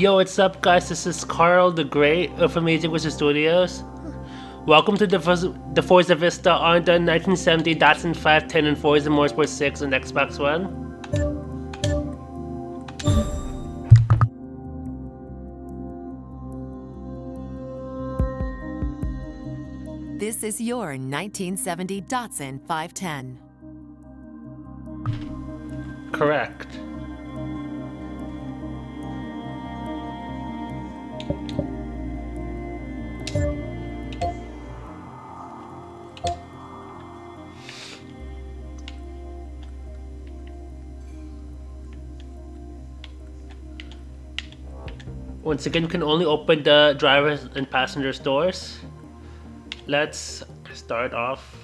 Yo, what's up, guys? This is KarlDaGreat of AmazingWizardStudios. Welcome to the Forzavista on the 1970 Datsun 510 and Forza Motorsport 6 on Xbox One. This is your 1970 Datsun 510. Correct. Once again, you can only open the driver's and passenger's doors. Let's start off.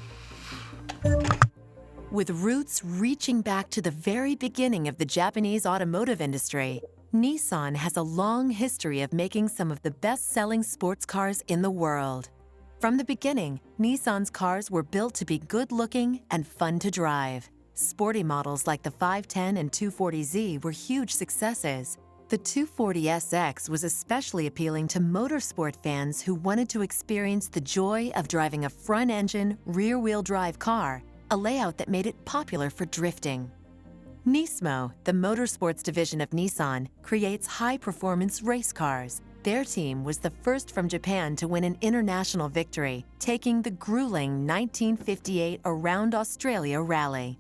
With roots reaching back to the very beginning of the Japanese automotive industry, Nissan has a long history of making some of the best-selling sports cars in the world. From the beginning, Nissan's cars were built to be good-looking and fun to drive. Sporty models like the 510 and 240Z were huge successes. The 240SX was especially appealing to motorsport fans who wanted to experience the joy of driving a front-engine, rear-wheel drive car, a layout that made it popular for drifting. Nismo, the motorsports division of Nissan, creates high-performance race cars. Their team was the first from Japan to win an international victory, taking the grueling 1958 Around Australia Rally.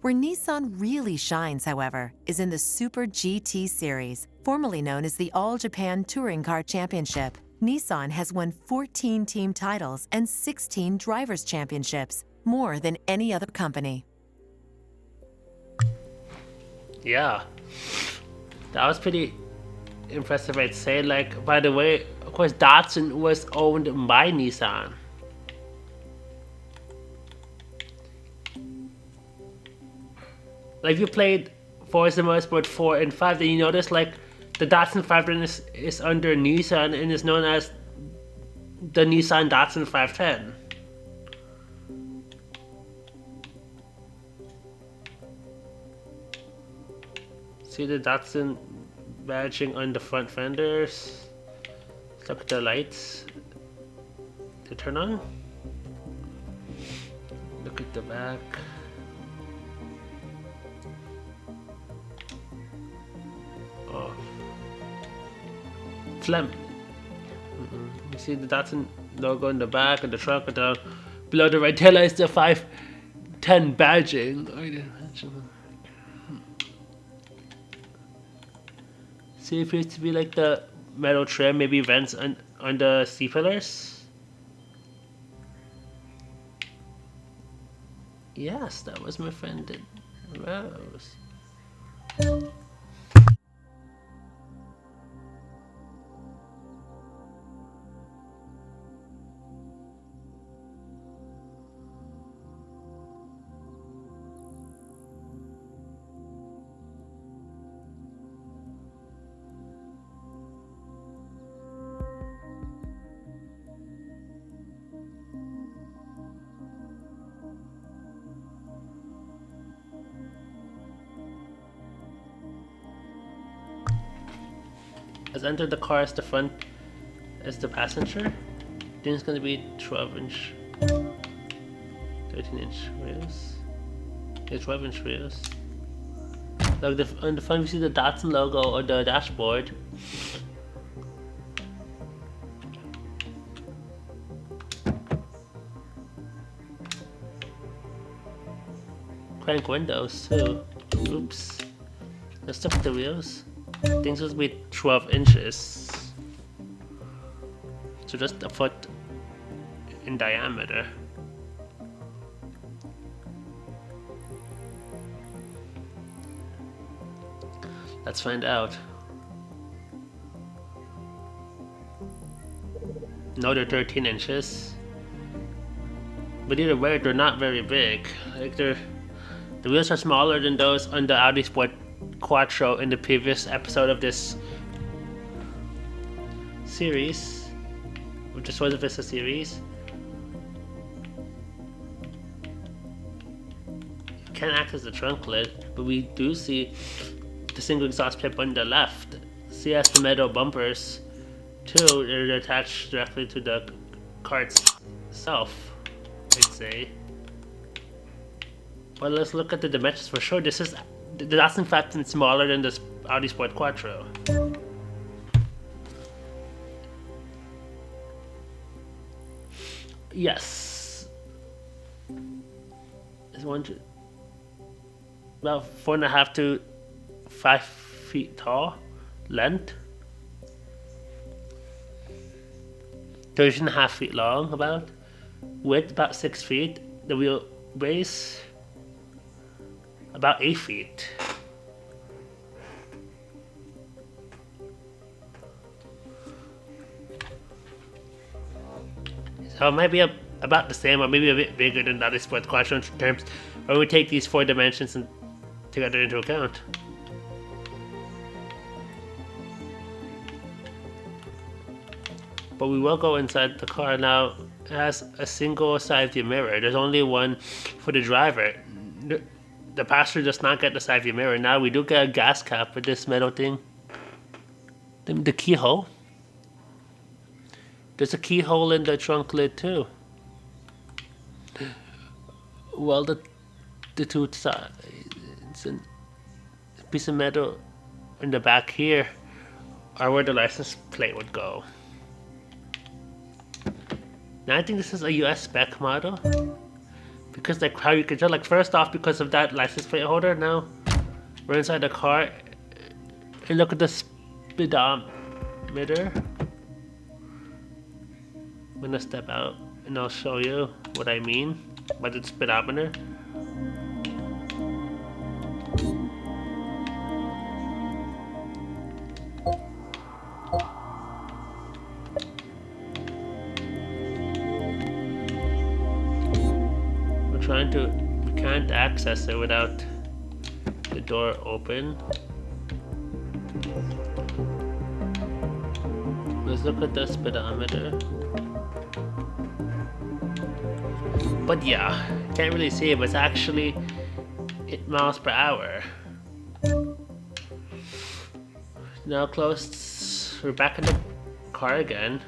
Where Nissan really shines, however, is in the Super GT series, formerly known as the All-Japan Touring Car Championship. Nissan has won 14 team titles and 16 drivers' championships, more than any other company. Yeah, that was pretty impressive, I'd say. Like, by the way, of course, Datsun was owned by Nissan. Like, if you played Forza Motorsport 4 and 5, then you notice, like, the Datsun 510 is under Nissan and is known as the Nissan Datsun 510. See the Datsun badging on the front fenders. Look at the lights. They turn on. Look at the back. Oh. Phlegm. You see the Datsun logo in the back of the truck, and down below the red tail lights, the 510 badging. I didn't mention that. See, it appears to be like the metal trim, maybe vents on the C-pillars. Yes, that was my friend Rose. Let's enter the car as the front, as the passenger. I think it's gonna be 12-inch, 13-inch wheels. Yeah, 12-inch wheels. Like on the front, we see the Datsun logo on the dashboard. Crank windows too. Oops. Let's look at the wheels. Things will be 12 inches, so just a foot in diameter. Let's find out. No, they're 13 inches, but either way, they're not very big. Like the wheels are smaller than those on the Audi Sport Quattro in the previous episode of this series, which is Forzavista series. You can't access the trunk lid, but we do see the single exhaust pipe on the left. see it has the metal bumpers too. They're attached directly to the car itself, I'd say. But let's look at the dimensions for sure. This is the Datsun 510 smaller than this Audi Sport Quattro. Yes. It's about 4.5 to 5 feet tall, length. 13.5 feet long, about. Width about 6 feet. The wheelbase about 8 feet. So it might be about the same, or maybe a bit bigger than the other Sport Quattro in terms, when we take these 4 dimensions and together into account. But we will go inside the car now. It has a single side view mirror. There's only one for the driver. The passenger does not get the side view mirror. Now we do get a gas cap with this metal thing. The keyhole. There's a keyhole in the trunk lid too. Well, the two sides. It's a piece of metal in the back here are where the license plate would go. Now I think this is a US spec model, because like how you can tell, like first off, because of that license plate holder. Now we're inside the car and look at the speedometer. I'm gonna step out and I'll show you what I mean by the speedometer. We can't access it without the door open. Let's look at the speedometer. But yeah, can't really see it, but it's actually 8 miles per hour. Now close, we're back in the car again.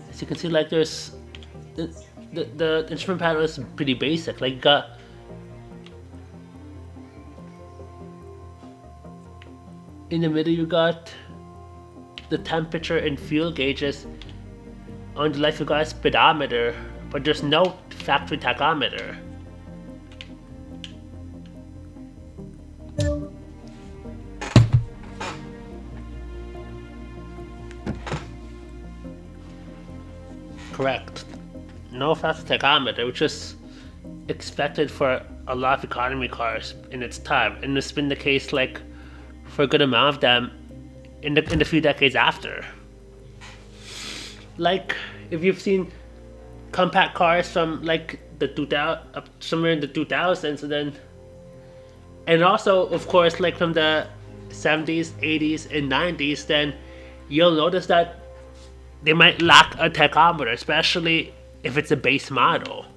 As you can see, like there's the instrument panel is pretty basic. Like got in the middle, you got the temperature and fuel gauges. On the left, you got a speedometer, but there's no factory tachometer. Correct. No factory tachometer, which is expected for a lot of economy cars in its time, and it's been the case like for a good amount of them in the few decades after. Like if you've seen compact cars from like the 2000 up somewhere in the 2000s, and also of course like from the 70s, 80s, and 90s, then you'll notice that they might lack a tachometer, especially if it's a base model.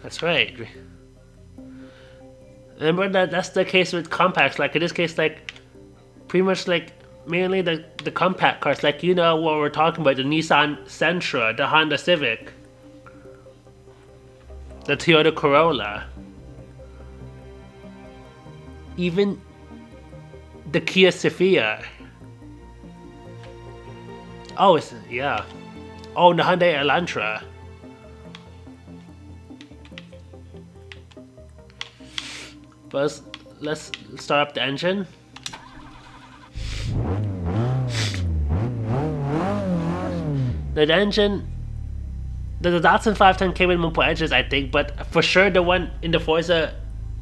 That's right. Remember that's the case with compacts. Like in this case, like pretty much like mainly the compact cars. Like you know what we're talking about: the Nissan Sentra, the Honda Civic, the Toyota Corolla, even the Kia Sophia. Oh, yeah. Oh, the Hyundai Elantra. First, let's start up the engine. The engine, the Datsun 510 came with multiple engines, I think, but for sure the one in the Forza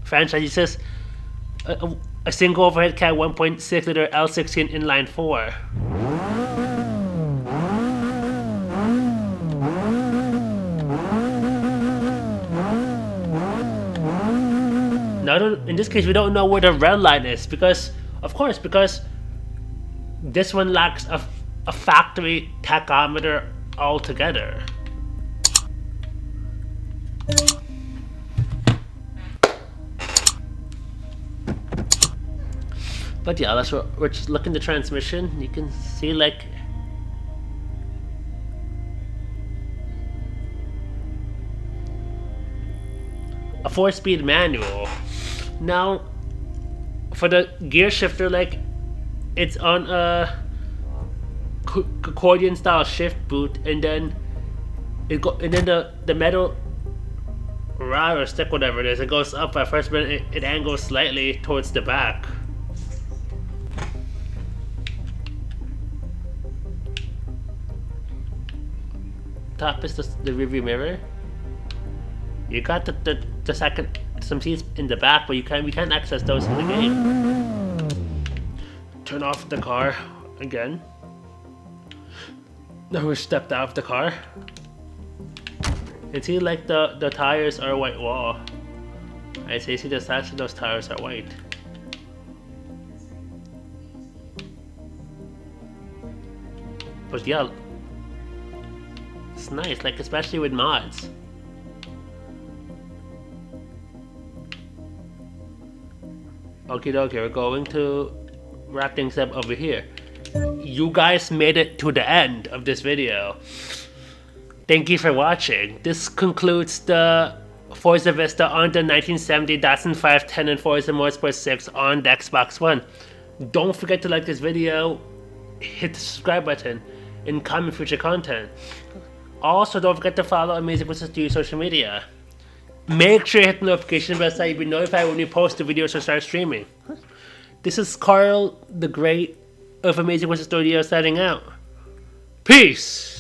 franchise uses a single overhead cam 1.6 liter L16 inline 4. Now, in this case, we don't know where the red line is because this one lacks a factory tachometer altogether. But yeah, let's just look in the transmission. You can see like a 4-speed manual. Now, for the gear shifter, like it's on a accordion style shift boot, and then the metal rod or stick, whatever it is, it goes up at first, but it angles slightly towards the back. Top is the rearview mirror. You got the second, some seats in the back, but we can't access those in the game. Turn off the car again. Now we stepped out of the car. And see, like the tires are white wall. I see the sides of those tires are white. But yeah, it's nice, like especially with mods. Okay, we're going to wrap things up over here. You guys made it to the end of this video. Thank you for watching. This concludes the Forzavista on the 1970 Datsun 510 and Forza Motorsport 6 on the Xbox One. Don't forget to like this video, hit the subscribe button, and comment future content. Also, don't forget to follow AmazingWizardStudios social media. Make sure you hit the notification bell so you'll be notified when we post the videos or start streaming. This is KarlDaGreat of AmazingWizardStudios signing out. Peace!